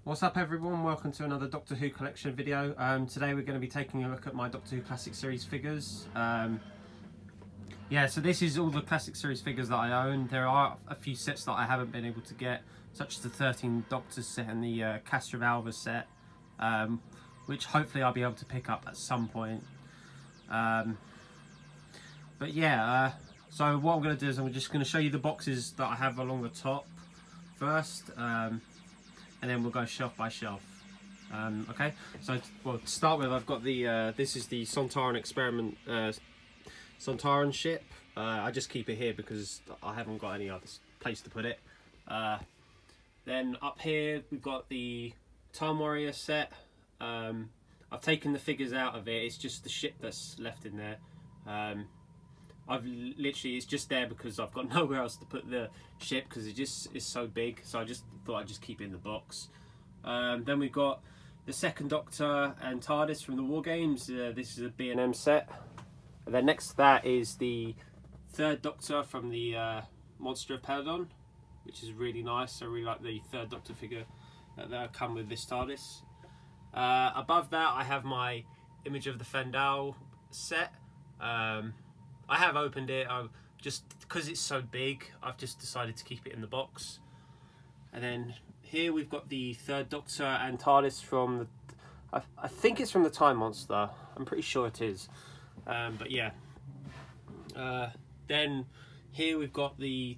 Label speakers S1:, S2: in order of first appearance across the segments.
S1: What's up everyone, welcome to another Doctor Who collection video. Today we're going to be taking a look at my Doctor Who Classic Series figures. So this is all the Classic Series figures that I own. There are a few sets that I haven't been able to get, such as the 13 Doctors set and the Castrovalva set, which hopefully I'll be able to pick up at some point. So what I'm going to do is I'm just going to show you the boxes that I have along the top first. And then we'll go shelf by shelf. Okay, so well, to start with, I've got the this is the Sontaran Experiment Sontaran ship. I just keep it here because I haven't got any other place to put it. Then up here we've got the Time Warrior set. I've taken the figures out of it. It's just the ship that's left in there. It's just there because I've got nowhere else to put the ship because it just is so big, so I just thought I'd just keep it in the box. Then we've got the second Doctor and TARDIS from the War Games. This is a B&M set. And then next to that is the third Doctor from the Monster of Peladon, which is really nice. I really like the third Doctor figure that come with this TARDIS. Above that I have my Image of the Fendahl set. I have opened it, just because it's so big, I've just decided to keep it in the box. And then here we've got the third Doctor and TARDIS from the, I think it's from the Time Monster, I'm pretty sure it is. But yeah. Then here we've got the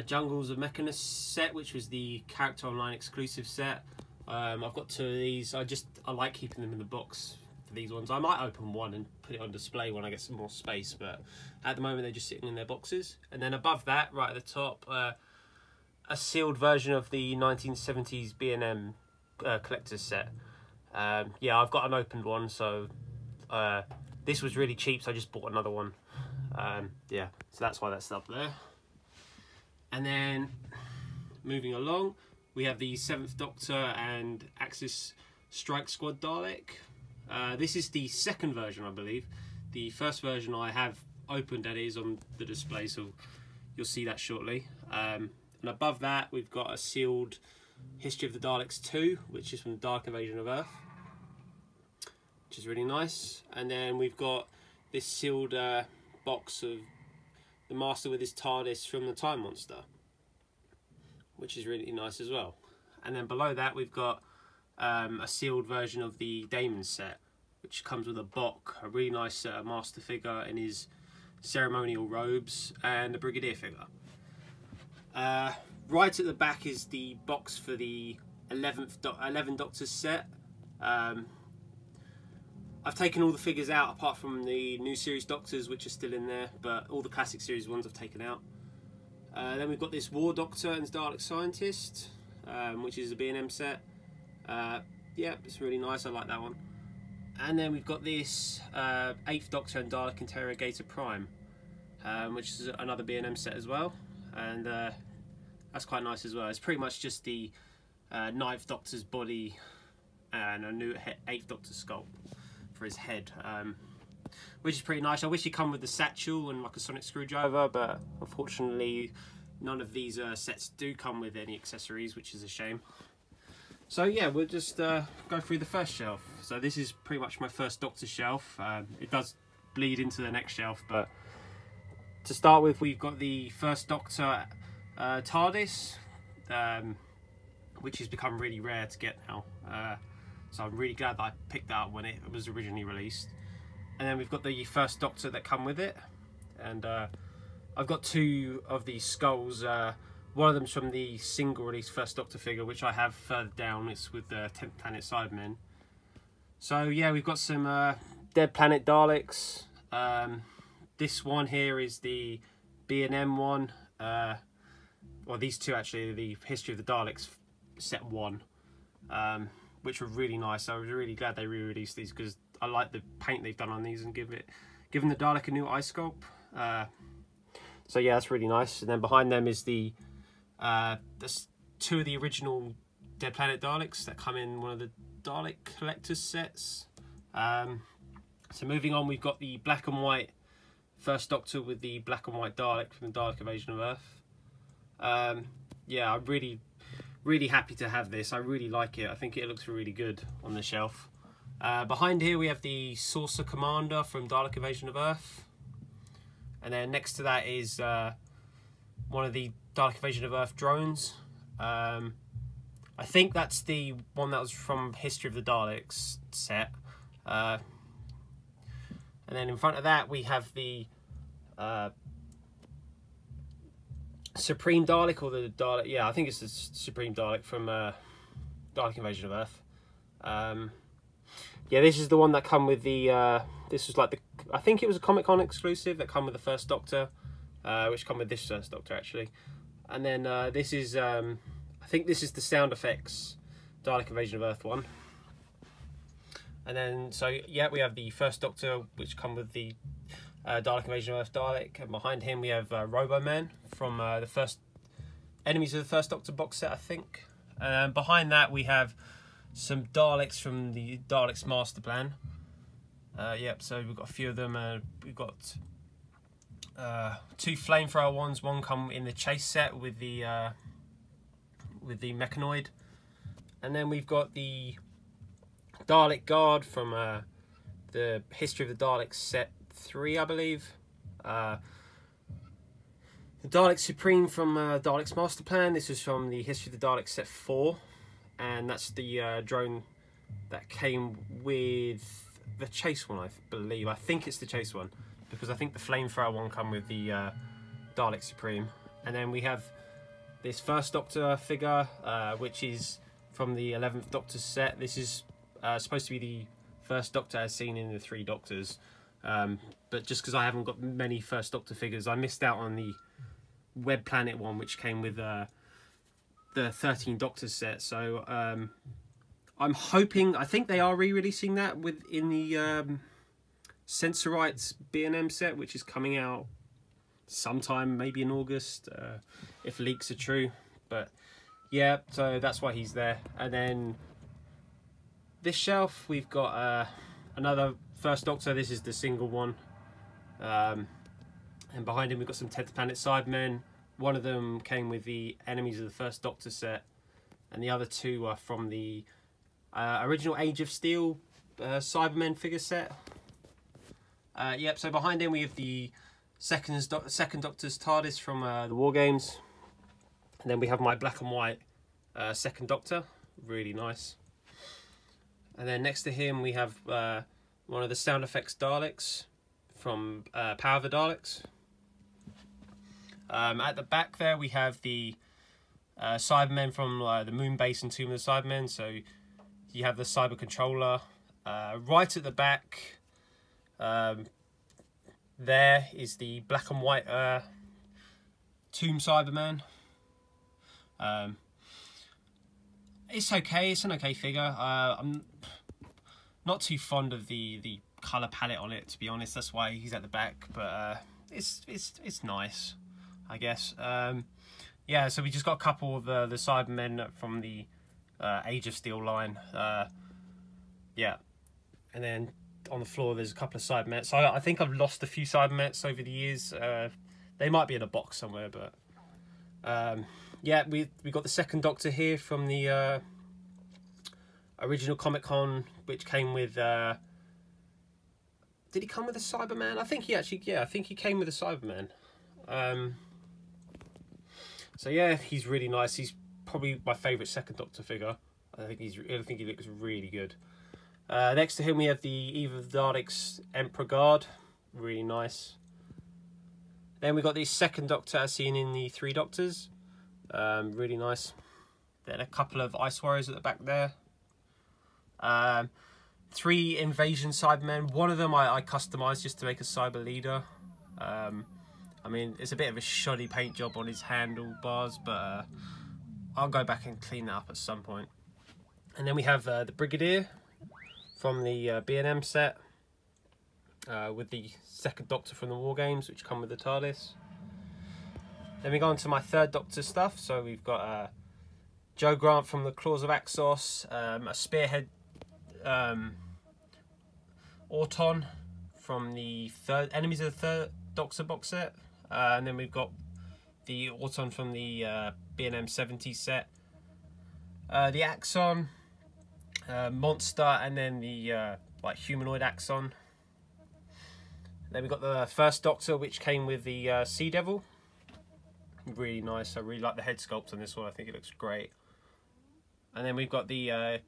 S1: Jungles of Mechanus set, which was the Character Online exclusive set. I've got two of these. I like keeping them in the box. For these ones, I might open one and put it on display when I get some more space, but at the moment they're just sitting in their boxes. And then above that, right at the top, a sealed version of the 1970s B&M collector's set. Yeah, I've got an opened one, so this was really cheap, so I just bought another one. Yeah, so that's why that's up there. And then moving along, we have the 7th Doctor and Axis Strike Squad Dalek. This is the second version, I believe. The first version I have opened, that is on the display, so you'll see that shortly. And above that we've got a sealed History of the Daleks 2, which is from the Dark Invasion of Earth, which is really nice. And then we've got this sealed box of the Master with his TARDIS from the Time Monster, which is really nice as well. And then below that we've got a sealed version of the Damon set, which comes with a Bok, a really nice Master figure in his ceremonial robes, and a Brigadier figure. Right at the back is the box for the 11 Doctors set. I've taken all the figures out apart from the new series Doctors, which are still in there, but all the classic series ones I've taken out. Then we've got this War Doctor and Dalek Scientist, which is a B&M set. Yeah, it's really nice, I like that one. And then we've got this 8th Doctor and Dalek Interrogator Prime, which is another B&M set as well, and that's quite nice as well. It's pretty much just the 9th Doctor's body and a new 8th Doctor's sculpt for his head, which is pretty nice. I wish he'd come with the satchel and like a sonic screwdriver, but unfortunately none of these sets do come with any accessories, which is a shame. So yeah, we'll just go through the first shelf. So this is pretty much my first Doctor shelf. It does bleed into the next shelf, but to start with, we've got the first Doctor TARDIS, which has become really rare to get now. So I'm really glad that I picked that up when it was originally released. And then we've got the first Doctor that come with it, and I've got two of these skulls. One of them's from the single release First Doctor figure, which I have further down. It's with the 10th Planet Cybermen. So yeah, we've got some Dead Planet Daleks. This one here is the B&M one. Well, these two actually, the History of the Daleks set 1, which were really nice. I was really glad they re-released these because I like the paint they've done on these and given the Dalek a new eye sculpt. So yeah, that's really nice. And then behind them is there's two of the original Dead Planet Daleks that come in one of the Dalek collector's sets. So moving on, we've got the black and white First Doctor with the black and white Dalek from the Dalek Invasion of Earth. Yeah, I really really happy to have this. I really like it. I think it looks really good on the shelf. Behind here we have the Saucer Commander from Dalek Invasion of Earth. And then next to that is one of the Dalek Invasion of Earth drones. I think that's the one that was from History of the Daleks set. And then in front of that we have the Supreme Dalek, or the Dalek, yeah, I think it's the Supreme Dalek from Dalek Invasion of Earth. Yeah, this is the one that come with the, this was like the, I think it was a Comic-Con exclusive that come with the First Doctor, which come with this First Doctor actually. And then this is, I think this is the sound effects Dalek Invasion of Earth one. And then, so yeah, we have the First Doctor, which come with the Dalek Invasion of Earth Dalek. And behind him we have Robo-Man from the first Enemies of the First Doctor box set, I think. And behind that we have some Daleks from the Daleks Master Plan. Yep, so we've got a few of them. We've got two flamethrower ones. One come in the chase set with the Mechanoid, and then we've got the Dalek Guard from the History of the Daleks set 3, I believe. The Dalek Supreme from Daleks Master Plan. This is from the History of the Daleks set 4, and that's the drone that came with the chase one, I believe. I think it's the chase one, because I think the flamethrower one come with the Dalek Supreme. And then we have this First Doctor figure, which is from the 11th Doctor set. This is supposed to be the First Doctor as seen in the 3 Doctors. But just because I haven't got many First Doctor figures, I missed out on the Web Planet one, which came with the 13 Doctors set. So I'm hoping, I think they are re-releasing that in the Sensorites B&M set, which is coming out sometime, maybe in August, if leaks are true. But yeah, so that's why he's there. And then this shelf, we've got another First Doctor. This is the single one. And behind him we've got some 10th Planet Cybermen. One of them came with the Enemies of the First Doctor set, and the other 2 are from the original Age of Steel Cybermen figure set. Yep, so behind him we have the second Doctor's TARDIS from the War Games. And then we have my black and white Second Doctor, really nice. And then next to him we have one of the sound effects Daleks from Power of the Daleks. At the back there we have the Cybermen from the Moon Base and Tomb of the Cybermen. So you have the Cyber Controller. Right at the back there is the black and white Tomb Cyberman. It's okay, it's an okay figure. I'm not too fond of the colour palette on it, to be honest. That's why he's at the back, but it's nice, I guess. Yeah, so we just got a couple of the Cybermen from the Age of Steel line. Yeah, and then on the floor there's a couple of Cybermets. So I think I've lost a few Cybermets over the years. They might be in a box somewhere, but yeah, we got the Second Doctor here from the original Comic-Con, which came with did he come with a Cyberman? I think he actually, yeah, I think he came with a Cyberman. So yeah, he's really nice. He's probably my favourite Second Doctor figure. I think he looks really good. Next to him we have the Eve of the Daleks Emperor Guard, really nice. Then we got the Second Doctor as seen in the 3 Doctors, really nice. Then a couple of Ice Warriors at the back there. 3 Invasion Cybermen. One of them I customised just to make a Cyber Leader. I mean, it's a bit of a shoddy paint job on his handlebars, but I'll go back and clean that up at some point. And then we have the Brigadier from the B&M set, with the Second Doctor from the War Games, which come with the TARDIS. Then we go on to my Third Doctor stuff. So we've got Joe Grant from the Claws of Axos, a Spearhead Auton from the Enemies of the Third Doctor box set, and then we've got the Auton from the B&M 70 set. the Axon, Monster, and then the like humanoid Axon. Then we got the first Doctor, which came with the Sea Devil. Really nice. I really like the head sculpt on this one. I think it looks great. And then we've got the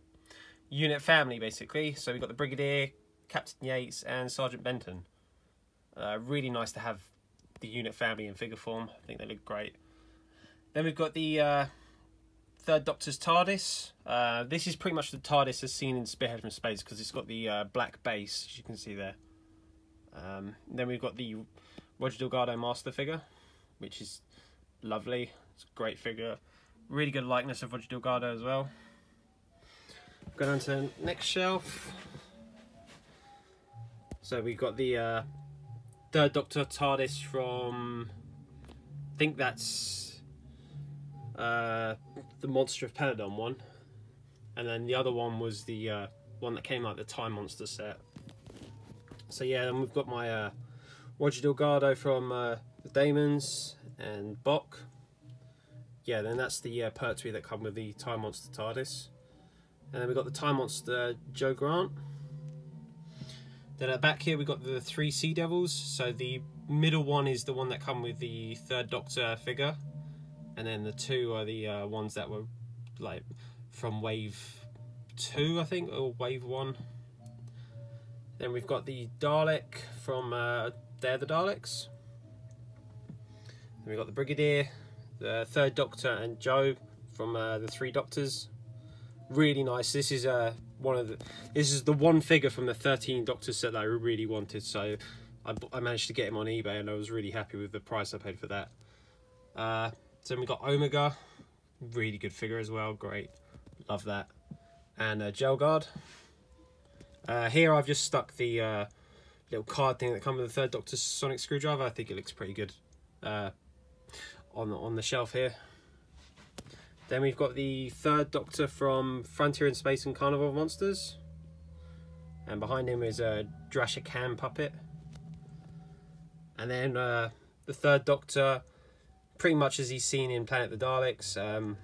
S1: unit family, basically. So we've got the Brigadier, Captain Yates, and Sergeant Benton. Really nice to have the unit family in figure form. I think they look great. Then we've got the Third Doctor's TARDIS. This is pretty much the TARDIS as seen in Spearhead from Space, because it's got the black base, as you can see there. Then we've got the Roger Delgado Master figure, which is lovely. It's a great figure. Really good likeness of Roger Delgado as well. Go down to the next shelf. So we've got the Third Doctor TARDIS from, I think that's the Monster of Peladon one, and then the other one was the one that came like the Time Monster set. So yeah, then we've got my Roger Delgado from the Daemons and Bok. Yeah, then that's the Pertwee that come with the Time Monster TARDIS. And then we've got the Time Monster Jo Grant. Then at back here we've got the 3 Sea Devils. So the middle one is the one that come with the Third Doctor figure, and then the 2 are the ones that were like from Wave 2, I think, or Wave 1. Then we've got the Dalek from They're the Daleks. Then we've got the Brigadier, the Third Doctor, and Jo from the 3 Doctors. Really nice. This is this is the one figure from the 13 Doctors set that I really wanted, so I managed to get him on eBay, and I was really happy with the price I paid for that. So we got Omega, really good figure as well, great, love that. And Gelgard. Here I've just stuck the little card thing that comes with the Third Doctor's sonic screwdriver. I think it looks pretty good on the shelf here. Then we've got the Third Doctor from Frontier in Space and Carnival of Monsters. And behind him is a Drasha Khan puppet. And then the Third Doctor, pretty much as he's seen in Planet of the Daleks.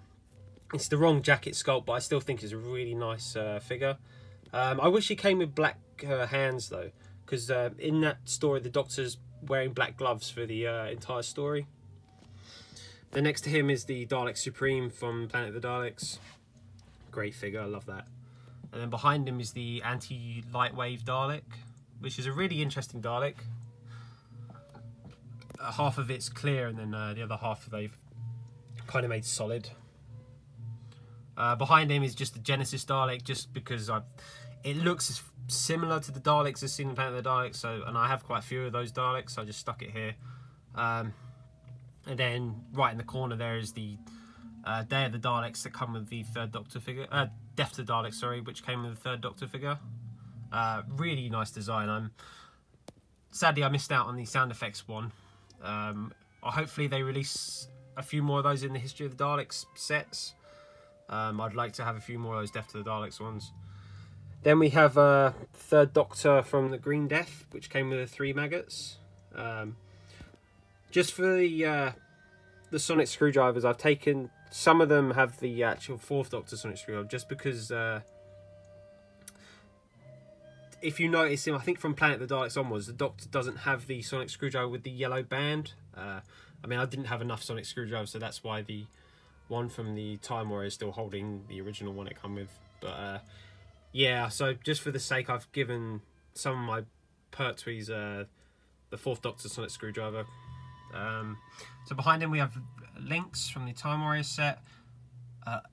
S1: It's the wrong jacket sculpt, but I still think it's a really nice figure. I wish he came with black hands though, because in that story the Doctor's wearing black gloves for the entire story. Then next to him is the Dalek Supreme from Planet of the Daleks. Great figure, I love that. And then behind him is the anti-lightwave Dalek, which is a really interesting Dalek. Half of it's clear, and then the other half they've kind of made solid. Behind him is just the Genesis Dalek, just because it looks similar to the Daleks as seen in Planet of the Daleks, and I have quite a few of those Daleks, so I just stuck it here. And then right in the corner there is the Day of the Daleks that come with the Third Doctor figure, Death to the Daleks, sorry, which came with the Third Doctor figure. Really nice design. Sadly I missed out on the sound effects one. Hopefully they release a few more of those in the History of the Daleks sets. I'd like to have a few more of those Death to the Daleks ones. Then we have Third Doctor from the Green Death, which came with the 3 maggots. Just for the sonic screwdrivers, I've taken, some of them have the actual 4th Doctor sonic screwdriver, just because if you notice him, I think from Planet of the Daleks onwards, the Doctor doesn't have the sonic screwdriver with the yellow band. I mean, I didn't have enough sonic screwdrivers, so that's why the one from the Time Warrior is still holding the original one it come with. But yeah, so just for the sake, I've given some of my Pertwees the 4th Doctor sonic screwdriver. So behind him we have Lynx from the Time Warrior set.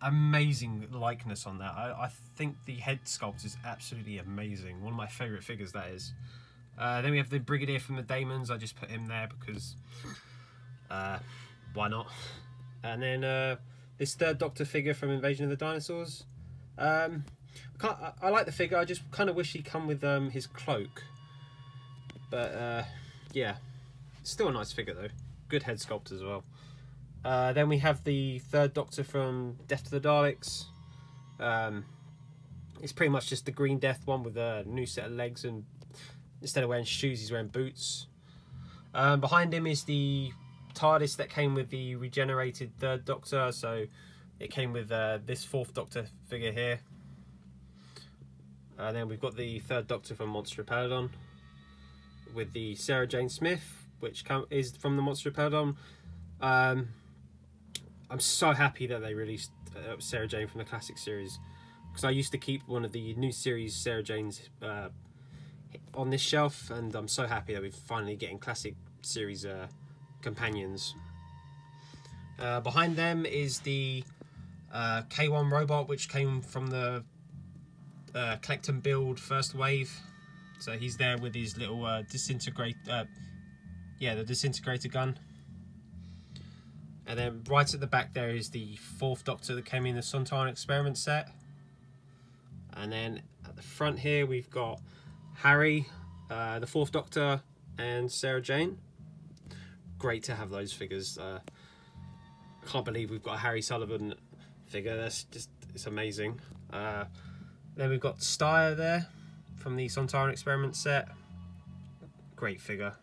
S1: Amazing likeness on that. I think the head sculpt is absolutely amazing. One of my favourite figures, that is. Then we have the Brigadier from the Daemons. I just put him there because why not? And then this Third Doctor figure from Invasion of the Dinosaurs. I like the figure, I just kind of wish he'd come with his cloak. But yeah, still a nice figure though. Good head sculpt as well. Then we have the Third Doctor from Death to the Daleks. It's pretty much just the Green Death one with a new set of legs, and instead of wearing shoes he's wearing boots. Behind him is the TARDIS that came with the regenerated Third Doctor, so it came with this 4th Doctor figure here. And then we've got the 3rd Doctor from Monster Peladon with the Sarah Jane Smith, which is from the Monster Peladon. I'm so happy that they released Sarah Jane from the classic series, because I used to keep one of the new series Sarah Janes on this shelf, and I'm so happy that we're finally getting classic series companions. Behind them is the K1 robot, which came from the collect and build first wave. So he's there with his little the disintegrator gun. And then right at the back there is the 4th Doctor that came in the Sontaran Experiment set. And then at the front here we've got Harry, the 4th Doctor, and Sarah Jane. Great to have those figures. I can't believe we've got a Harry Sullivan figure. It's amazing. Then we've got Steyr there from the Sontaran Experiment set. Great figure.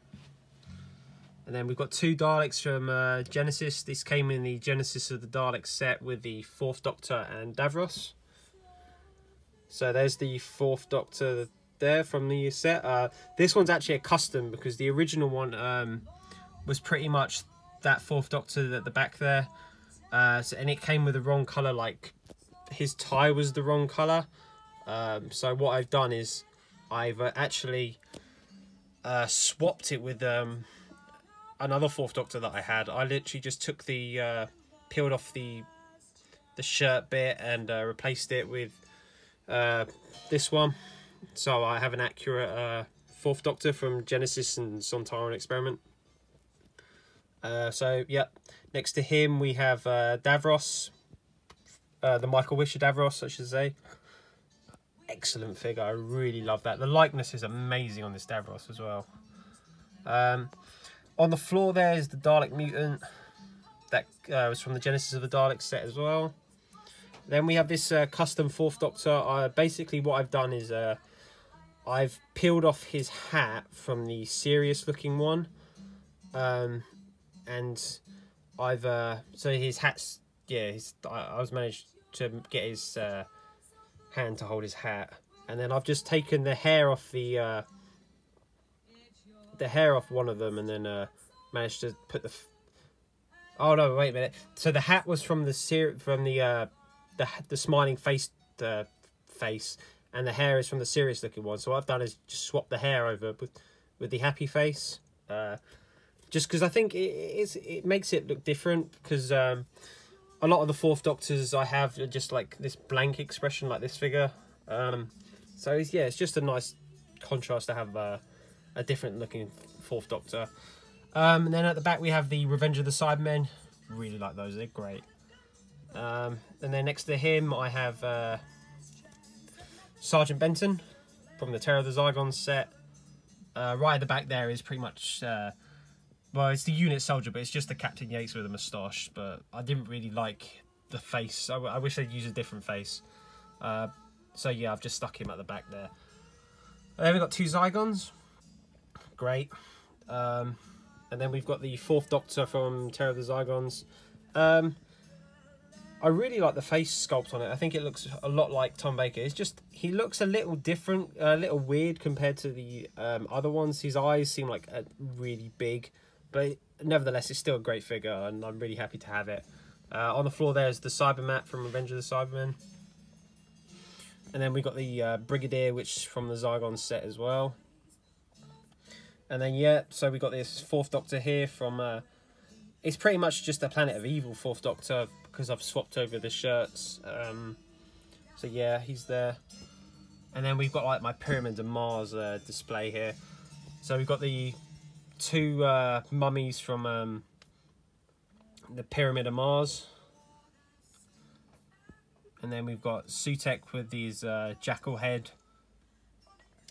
S1: And then we've got 2 Daleks from Genesis. This came in the Genesis of the Daleks set with the 4th Doctor and Davros. So there's the 4th Doctor there from the set. This one's actually a custom, because the original one was pretty much that 4th Doctor at the back there. And it came with the wrong colour, like his tie was the wrong colour. So what I've done is I've actually swapped it with another 4th Doctor that I had. I literally just took the peeled off the shirt bit and replaced it with this one. So I have an accurate 4th Doctor from Genesis and Sontaran Experiment. So yep, next to him we have Davros, the Michael Wisher Davros, I should say. Excellent figure, I really love that. The likeness is amazing on this Davros as well. On the floor there is the Dalek Mutant. That was from the Genesis of the Daleks set as well. Then we have this custom 4th Doctor. Basically what I've done is I've peeled off his hat from the serious looking one. And I've so his hat's, yeah, I was managed to get his hand to hold his hat, and then I've just taken the hair off the hair off one of them, and then managed to put the oh no, wait a minute, so the hat was from the smiling face face, and the hair is from the serious looking one. So what I've done is just swap the hair over with the happy face, just because I think it makes it look different, because a lot of the 4th Doctors I have are just like this blank expression, like this figure. So yeah, it's just a nice contrast to have a different looking 4th Doctor. And then at the back we have the Revenge of the Cybermen. Really like those, they're great. And then next to him I have Sergeant Benton from the Terror of the Zygons set. Right at the back there is pretty much well, it's the unit soldier, but it's just the Captain Yates with a moustache. But I didn't really like the face. I wish they'd use a different face. So yeah, I've just stuck him at the back there. And then we've got 2 Zygons. Great. And then we've got the 4th Doctor from Terror of the Zygons. I really like the face sculpt on it. I think it looks a lot like Tom Baker. It's just, he looks a little different, a little weird compared to the other ones. His eyes seem like really big. But nevertheless, it's still a great figure, and I'm really happy to have it. On the floor there's the Cybermat from Revenge of the Cybermen. And then we've got the Brigadier, which from the Zygon set as well. And then, yeah, so we've got this 4th Doctor here from... it's pretty much just a Planet of Evil 4th Doctor, because I've swapped over the shirts. So yeah, he's there. And then we've got like my Pyramid of Mars display here. So we've got the 2 mummies from the Pyramid of Mars. And then we've got Sutekh with his jackal head.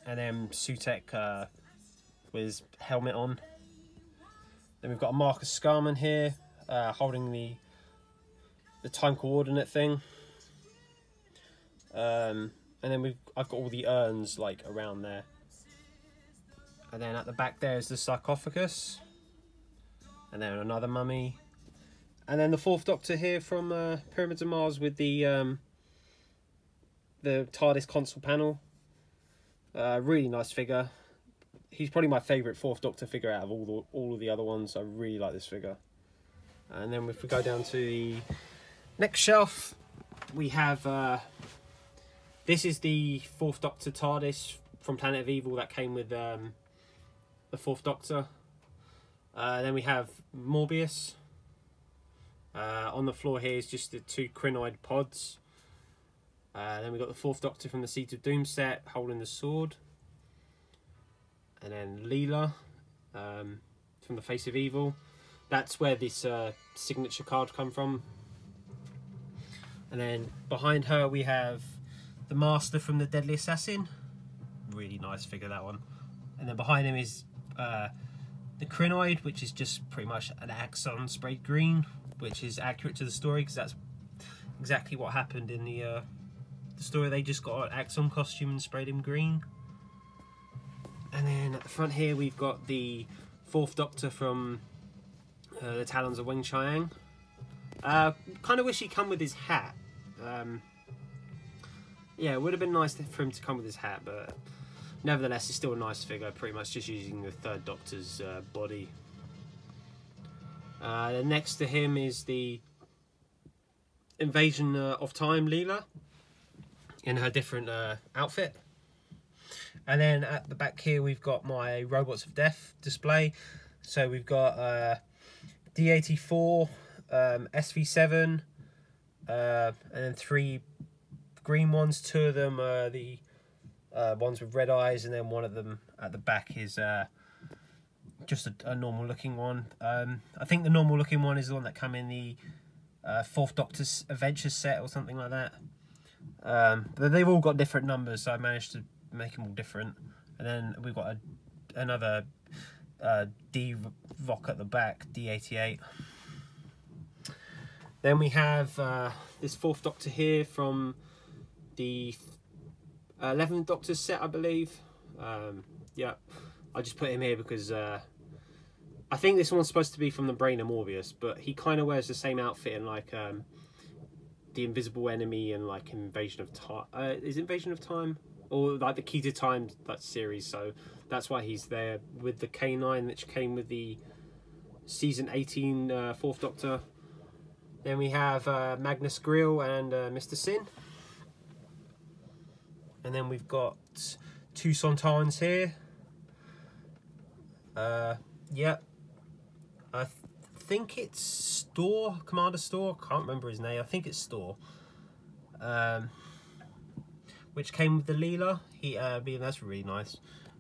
S1: And then Sutekh with his helmet on. Then we've got a Marcus Scarman here, holding the time coordinate thing. And then I've got all the urns like around there. And then at the back there is the sarcophagus. And then another mummy. And then the Fourth Doctor here from Pyramids of Mars with the TARDIS console panel. Really nice figure. He's probably my favourite Fourth Doctor figure out of all of the other ones. I really like this figure. And then if we go down to the next shelf, we have this is the Fourth Doctor TARDIS from Planet of Evil that came with the Fourth Doctor. Then we have Morbius. On the floor here is just the 2 Krynoid pods. Then we got the Fourth Doctor from the Seeds of Doom set holding the sword. And then Leela from the Face of Evil. That's where this signature card come from. And then behind her we have the Master from the Deadly Assassin. Really nice figure, that one. And then behind him is the Krynoid, which is just pretty much an Axon sprayed green, which is accurate to the story because that's exactly what happened in the story. They just got an Axon costume and sprayed him green. And then at the front here we've got the Fourth Doctor from the Talons of Weng Chiang. Kind of wish he'd come with his hat. Yeah, it would have been nice for him to come with his hat, but nevertheless, it's still a nice figure, pretty much just using the Third Doctor's body. Next to him is the Invasion of Time Leela in her different outfit. And then at the back here we've got my Robots of Death display. So we've got D84, SV7, and then 3 green ones. 2 of them are the ones with red eyes, and then one of them at the back is just a normal looking one. I think the normal looking one is the one that came in the Fourth Doctor's Adventures set or something like that. But they've all got different numbers, so I managed to make them all different. And then we've got another D-Voc at the back, D88. Then we have this Fourth Doctor here from the 11th Doctor's set, I believe. Yeah, I just put him here because I think this one's supposed to be from the Brain of Morbius, but he kind of wears the same outfit in like the Invisible Enemy and like Invasion of Time. Is it Invasion of Time? Or like the Key to Time, that series, so that's why he's there with the K9, which came with the season 18 Fourth Doctor. Then we have Magnus Grill and Mr. Sin. And then we've got 2 Sontarans here. Yeah, I think it's Storr, Commander Storr. Can't remember his name. I think it's Storr. Which came with the Leela. That's really nice.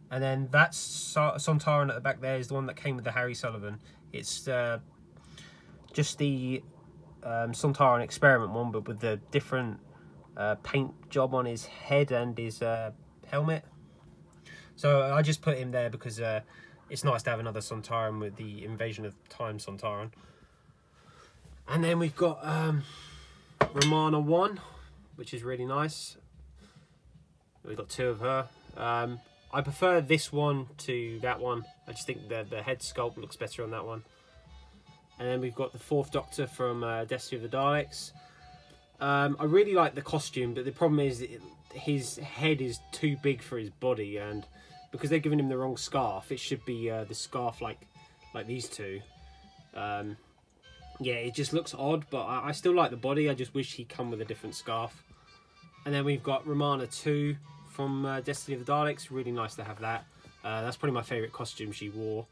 S1: And then that Sontaran at the back there is the one that came with the Harry Sullivan. It's just the Sontaran experiment one, but with the different paint job on his head and his helmet. So I just put him there because it's nice to have another Sontaran with the Invasion of Time Sontaran. And then we've got Romana 1, which is really nice. We've got 2 of her. I prefer this one to that one. I just think the head sculpt looks better on that one. And then we've got the Fourth Doctor from Destiny of the Daleks. I really like the costume, but the problem is his head is too big for his body, and because they're giving him the wrong scarf, it should be the scarf like these 2. Yeah, it just looks odd, but I still like the body. I just wish he'd come with a different scarf. And then we've got Romana 2 from Destiny of the Daleks. Really nice to have that. That's probably my favourite costume she wore.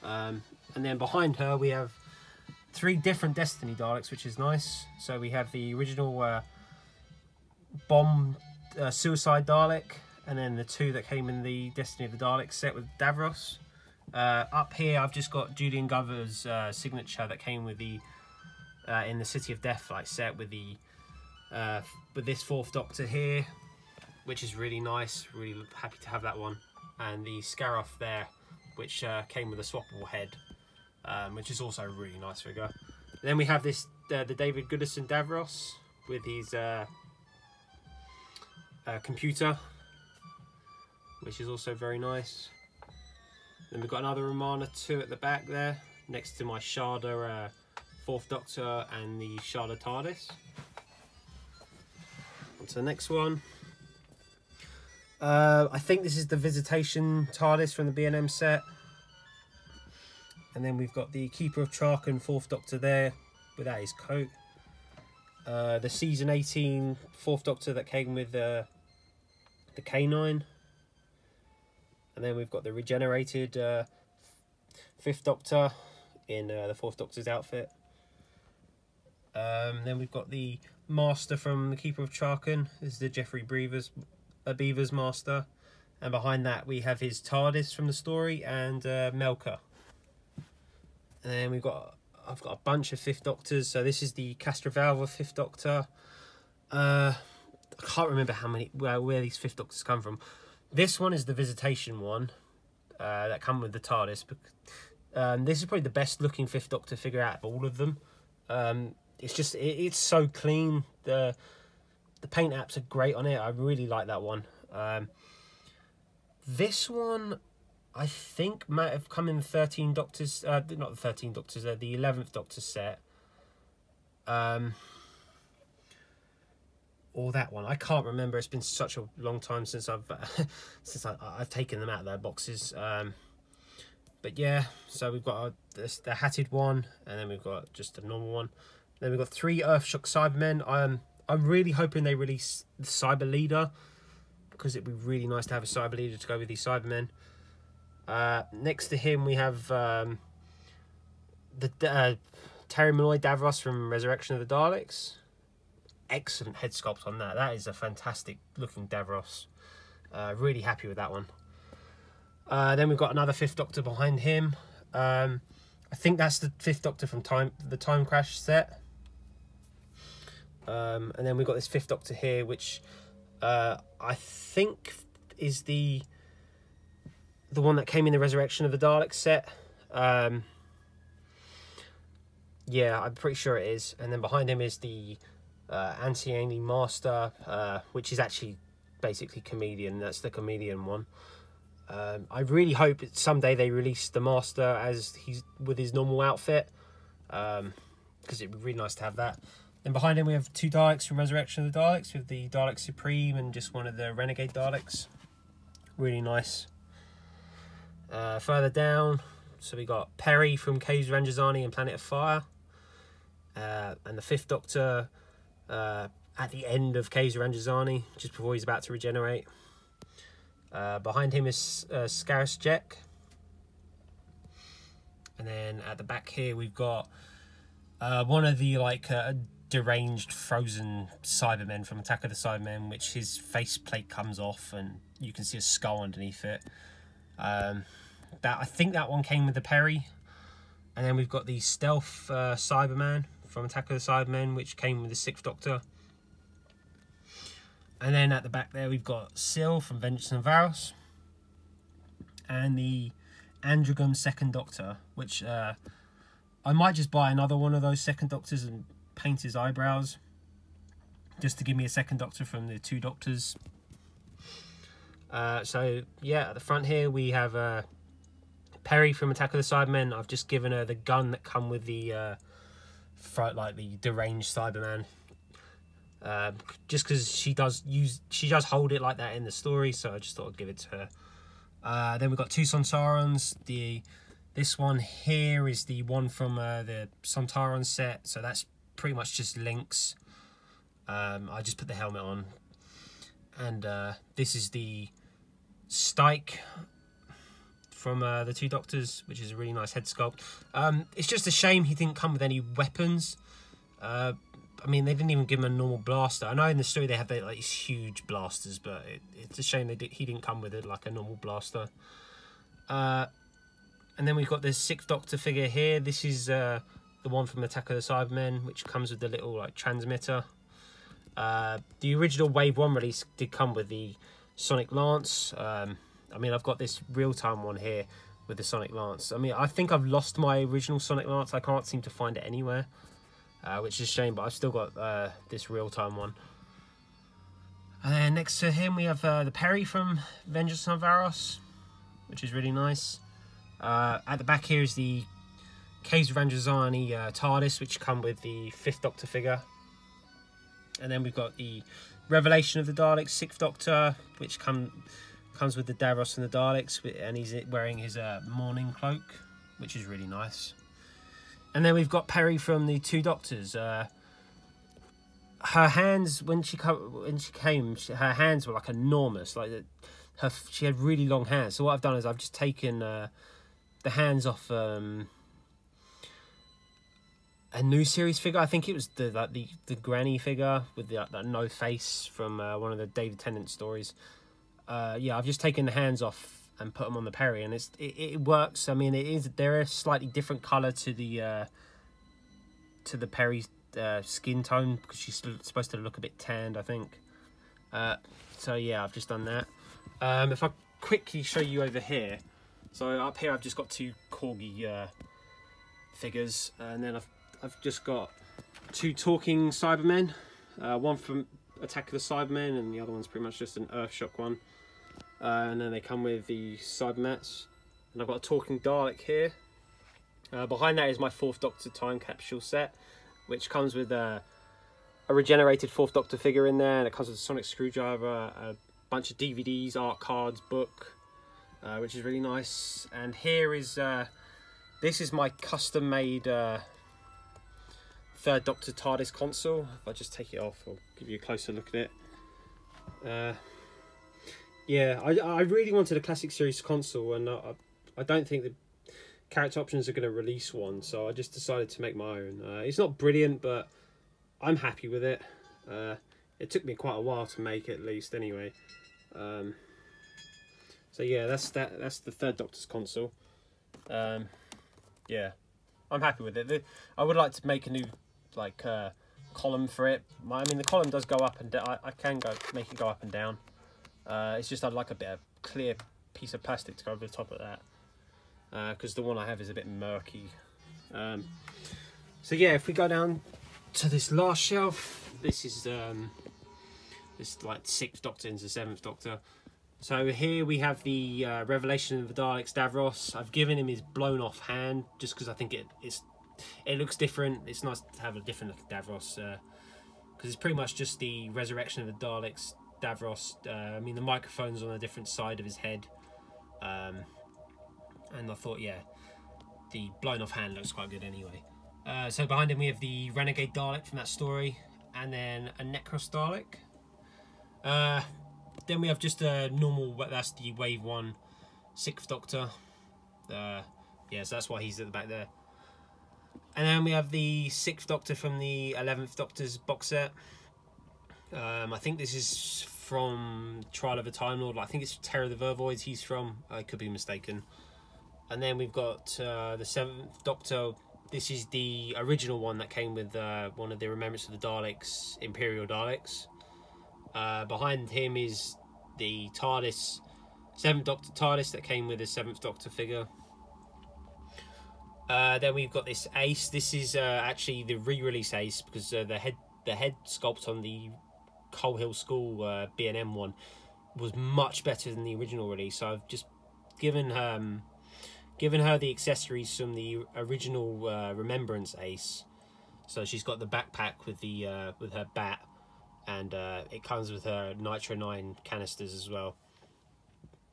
S1: And then behind her we have 3 different Destiny Daleks, which is nice. So we have the original bomb suicide Dalek, and then the 2 that came in the Destiny of the Daleks set with Davros. Up here I've just got Julian Glover's signature that came with the in the City of Death like set with the with this Fourth Doctor here, which is really nice. Really happy to have that one. And the Scarif there, which came with a swappable head, which is also a really nice figure. And then we have this the David Goodison Davros with his computer, which is also very nice. Then we've got another Romana 2 at the back there, next to my Sharda Fourth Doctor and the Sharla TARDIS. On to the next one. I think this is the Visitation TARDIS from the B&M set. And then we've got the Keeper of Traken Fourth Doctor there without his coat. The Season 18 Fourth Doctor that came with the K9. And then we've got the regenerated Fifth Doctor in the Fourth Doctor's outfit. Then we've got the Master from the Keeper of Traken. This is the Geoffrey Beevers Master. And behind that we have his TARDIS from the story and Melkur. And then I've got a bunch of Fifth Doctors. So this is the Castrovalva Fifth Doctor. I can't remember where these Fifth Doctors come from. This one is the Visitation one that come with the TARDIS. This is probably the best looking Fifth Doctor figure out of all of them. It's so clean. The paint apps are great on it. I really like that one. This one, I think, might have come in the 13 Doctors, not the 13 Doctors, the 11th Doctor set. Or that one, I can't remember. It's been such a long time since I've taken them out of their boxes. But yeah, so we've got the hatted one, and then we've got just a normal one. Then we've got 3 Earthshock Cybermen. I'm really hoping they release the Cyber Leader, because it'd be really nice to have a Cyber Leader to go with these Cybermen. Next to him we have the Terry Malloy Davros from Resurrection of the Daleks. Excellent head sculpt on that. That is a fantastic looking Davros. Really happy with that one. Then we've got another Fifth Doctor behind him. I think that's the Fifth Doctor from the Time Crash set. And then we've got this Fifth Doctor here, which I think is the one that came in the Resurrection of the Daleks set. Yeah, I'm pretty sure it is. And then behind him is the Anti-Alien Master, which is actually basically Comedian. That's the Comedian one. I really hope that someday they release the Master as he's with his normal outfit, because it'd be really nice to have that. Then behind him we have 2 Daleks from Resurrection of the Daleks, with the Dalek Supreme and just one of the Renegade Daleks. Really nice. Further down, so we got Perry from Caves Ranjazani and Planet of Fire, and the Fifth Doctor at the end of Caves Ranjazani, just before he's about to regenerate. Behind him is Scaris Jek. And then at the back here we've got one of the deranged frozen Cybermen from Attack of the Cybermen, which his faceplate comes off and you can see a skull underneath it. I think that one came with the Perry. And then we've got the Stealth Cyberman from Attack of the Cybermen, which came with the 6th Doctor. And then at the back there we've got Syl from Vengeance on Varos, and the Androgum 2nd Doctor, which I might just buy another one of those 2nd Doctors and paint his eyebrows, just to give me a 2nd Doctor from the 2 Doctors. So yeah, at the front here we have Perry from Attack of the Cybermen. I've just given her the gun that come with the the deranged Cyberman. Just because she does hold it like that in the story, so I just thought I'd give it to her. Then we've got 2 Sontarans. This one here is the one from the Sontaran set, so that's pretty much just links. I just put the helmet on, and this is the Stike from the 2 Doctors, which is a really nice head sculpt. It's just a shame he didn't come with any weapons. I mean, they didn't even give him a normal blaster. I know in the story they have these huge blasters, but it's a shame he didn't come with it like a normal blaster. And then we've got the 6th Doctor figure here. This is the one from Attack of the Cybermen, which comes with the little transmitter. The original Wave 1 release did come with the Sonic Lance. I mean, I've got this real-time one here with the Sonic Lance. I mean, I think I've lost my original Sonic Lance. I can't seem to find it anywhere. Which is a shame, but I've still got this real-time one. And then next to him we have the Perry from Vengeance on Varos, which is really nice. At the back here is the Caves of Androzani TARDIS, which come with the 5th Doctor figure. And then we've got the Revelation of the Daleks 6th Doctor, which comes with the Davros and the Daleks, and he's wearing his mourning cloak, which is really nice. And then we've got Peri from the 2 Doctors. Her hands, when she came, her hands were like enormous. Like she had really long hands. So what I've done is I've just taken the hands off a new series figure. I think it was the granny figure with that no face from one of the David Tennant stories. Yeah, I've just taken the hands off and put them on the Peri, and it works. I mean, they're a slightly different colour to the Peri's skin tone, because she's supposed to look a bit tanned, I think. So yeah, I've just done that. If I quickly show you over here, so up here I've just got 2 Corgi figures, and then I've just got 2 talking Cybermen, one from Attack of the Cybermen, and the other one's pretty much just an Earthshock one. And then they come with the Cybermats, and I've got a talking Dalek here. Behind that is my 4th Doctor time capsule set, which comes with a regenerated 4th Doctor figure in there, and it comes with a sonic screwdriver, a bunch of DVDs, art cards, book, which is really nice. And here is this is my custom made 3rd Doctor TARDIS console. If I just take it off, I'll give you a closer look at it. Yeah, I really wanted a classic series console, and I don't think the Character Options are going to release one, so I just decided to make my own. It's not brilliant, but I'm happy with it. It took me quite a while to make it, at least, anyway. So yeah, that's the 3rd Doctor's console. Yeah, I'm happy with it. I would like to make a new column for it. I mean, the column does go up and down. I can make it go up and down. It's just I'd like a bit of clear piece of plastic to go over the top of that, because the one I have is a bit murky. So yeah, if we go down to this last shelf, this is this like 6th Doctor into 7th Doctor. So here we have the Revelation of the Daleks Davros. I've given him his blown off hand just because I think it looks different. It's nice to have a different look at Davros, because it's pretty much just the Resurrection of the Daleks Davros. I mean, the microphone's on a different side of his head, and I thought, yeah, the blown off hand looks quite good anyway. So behind him we have the Renegade Dalek from that story, and then a Necros Dalek. Then we have just a normal, that's the Wave 1 6th Doctor. Yeah, so that's why he's at the back there. And then we have the 6th Doctor from the 11th Doctor's box set. I think this is from Trial of a Time Lord. I think it's Terror of the Vervoids he's from. I could be mistaken. And then we've got the 7th Doctor. This is the original one that came with one of the Remembrance of the Daleks, Imperial Daleks. Behind him is the TARDIS, 7th Doctor TARDIS that came with a 7th Doctor figure. Then we've got this Ace. This is actually the re-release Ace, because the head sculpt on the Coal Hill School B&M one was much better than the original release. So I've just given her the accessories from the original Remembrance Ace. So she's got the backpack with the with her bat, and it comes with her Nitro 9 canisters as well.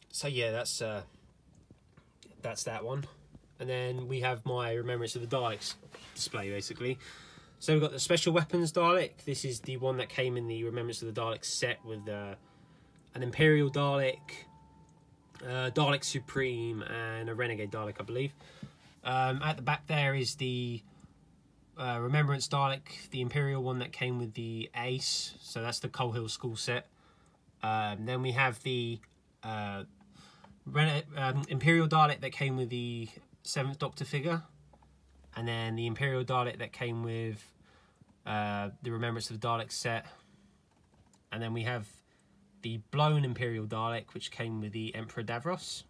S1: So yeah, that's that one. And then we have my Remembrance of the Daleks display, basically. So we've got the Special Weapons Dalek. This is the one that came in the Remembrance of the Daleks set with an Imperial Dalek, Dalek Supreme, and a Renegade Dalek, I believe. At the back there is the Remembrance Dalek, the Imperial one that came with the Ace. So that's the Coal Hill School set. Then we have the Imperial Dalek that came with the 7th Doctor figure, and then the Imperial Dalek that came with the Remembrance of the Dalek set, and then we have the blown Imperial Dalek which came with the Emperor Davros.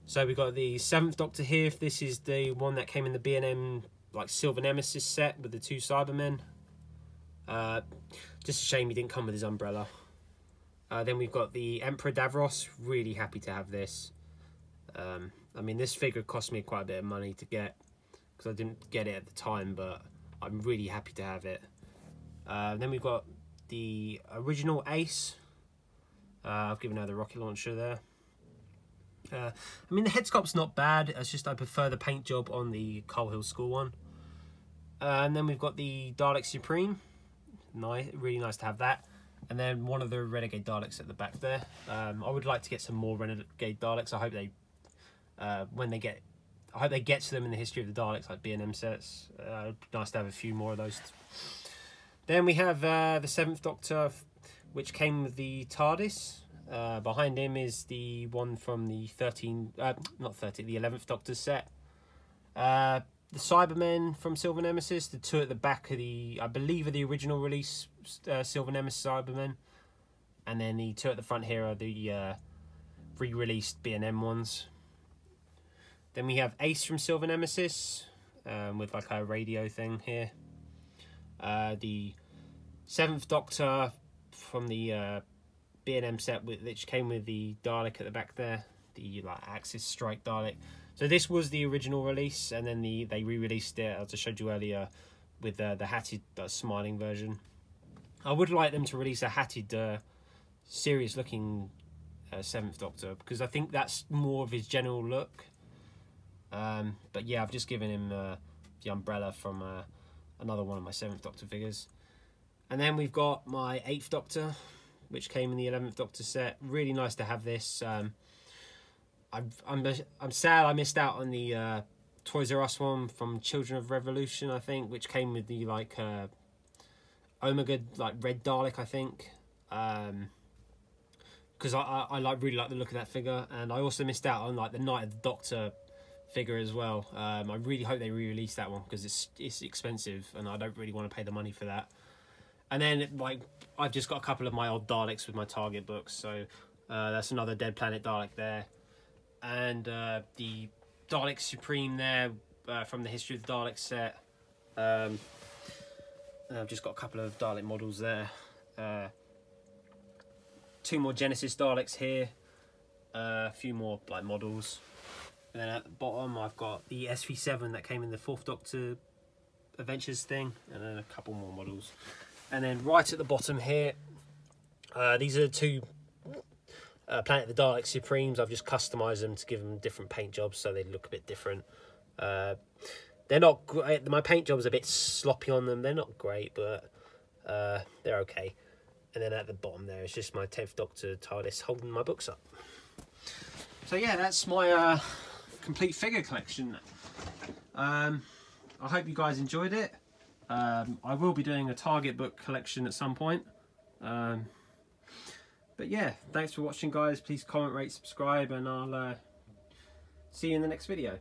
S1: So we've got the 7th Doctor here. This is the one that came in the B&M like Silver Nemesis set with the 2 Cybermen. Just a shame he didn't come with his umbrella. Then we've got the Emperor Davros. Really happy to have this. I mean, this figure cost me quite a bit of money to get, because I didn't get it at the time, but I'm really happy to have it. Then we've got the original Ace. I've given her the rocket launcher there. I mean, the head sculpt's not bad. It's just I prefer the paint job on the Coal Hill School one. And then we've got the Dalek Supreme. Nice, really nice to have that. And then one of the Renegade Daleks at the back there. I would like to get some more Renegade Daleks. I hope they, I hope they get to them in the history of the Daleks, like B&M sets. Nice to have a few more of those. Then we have the 7th Doctor, which came with the TARDIS. Behind him is the one from the 11th Doctor set. The Cybermen from Silver Nemesis, the two at the back of the, I believe, are the original release Silver Nemesis Cybermen, and then the two at the front here are the re-released B&M ones. Then we have Ace from Silver Nemesis, with like a radio thing here. The 7th Doctor from the B&M set, which came with the Dalek at the back there, the like Axis Strike Dalek. So this was the original release, and then they re-released it, as I showed you earlier, with the hatted smiling version. I would like them to release a hatted, serious-looking 7th Doctor, because I think that's more of his general look. But yeah, I've just given him the umbrella from another one of my 7th Doctor figures. And then we've got my 8th Doctor, which came in the 11th Doctor set. Really nice to have this. I'm sad I missed out on the Toys R Us one from Children of Revolution, I think, which came with the like Omega like red Dalek, I think, because I really like the look of that figure. And I also missed out on like the Night of the Doctor figure as well. I really hope they re-release that one, because it's expensive and I don't really want to pay the money for that. And then like I've just got a couple of my old Daleks with my Target books, so that's another Dead Planet Dalek there. And the Dalek Supreme there from the History of the Daleks set. And I've just got a couple of Dalek models there. 2 more Genesis Daleks here. A few more like models. And then at the bottom I've got the SV7 that came in the 4th Doctor Adventures thing. And then a couple more models. And then right at the bottom here, these are the 2 Planet of the Dalek Supremes. I've just customised them to give them different paint jobs so they look a bit different. They're not great. My paint job's a bit sloppy on them. They're not great, but they're okay. And then at the bottom there is just my 10th Doctor TARDIS holding my books up. So yeah, that's my complete figure collection. I hope you guys enjoyed it. I will be doing a Target book collection at some point. But yeah, thanks for watching, guys. Please comment, rate, subscribe, and I'll see you in the next video.